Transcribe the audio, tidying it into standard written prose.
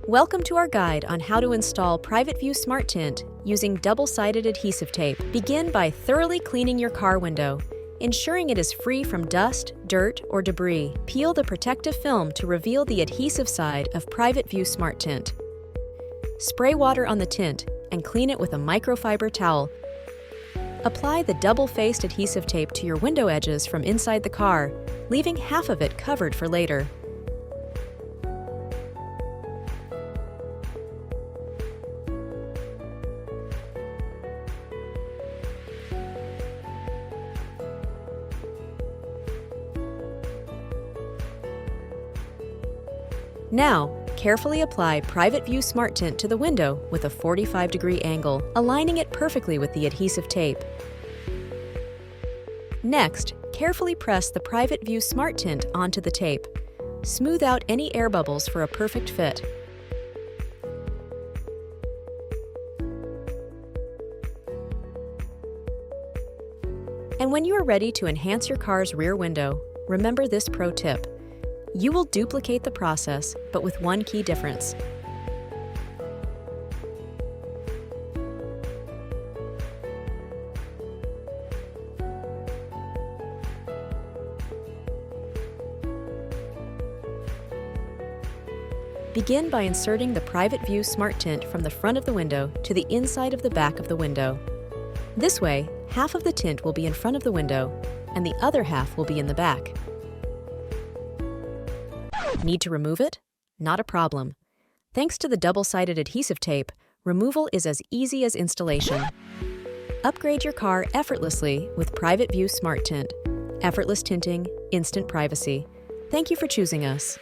Welcome to our guide on how to install Private View Smart Tint using double-sided adhesive tape. Begin by thoroughly cleaning your car window, ensuring it is free from dust, dirt, or debris. Peel the protective film to reveal the adhesive side of Private View Smart Tint. Spray water on the tint and clean it with a microfiber towel. Apply the double-faced adhesive tape to your window edges from inside the car, leaving half of it covered for later. Now, carefully apply Private View Smart Tint to the window with a 45-degree angle, aligning it perfectly with the adhesive tape. Next, carefully press the Private View Smart Tint onto the tape. Smooth out any air bubbles for a perfect fit. And when you are ready to enhance your car's rear window, remember this pro tip. You will duplicate the process, but with one key difference. Begin by inserting the Private View Smart Tint from the front of the window to the inside of the back of the window. This way, half of the tint will be in front of the window, and the other half will be in the back. Need to remove it? Not a problem. Thanks to the double-sided adhesive tape, removal is as easy as installation. Upgrade your car effortlessly with Private View Smart Tint. Effortless tinting, instant privacy. Thank you for choosing us.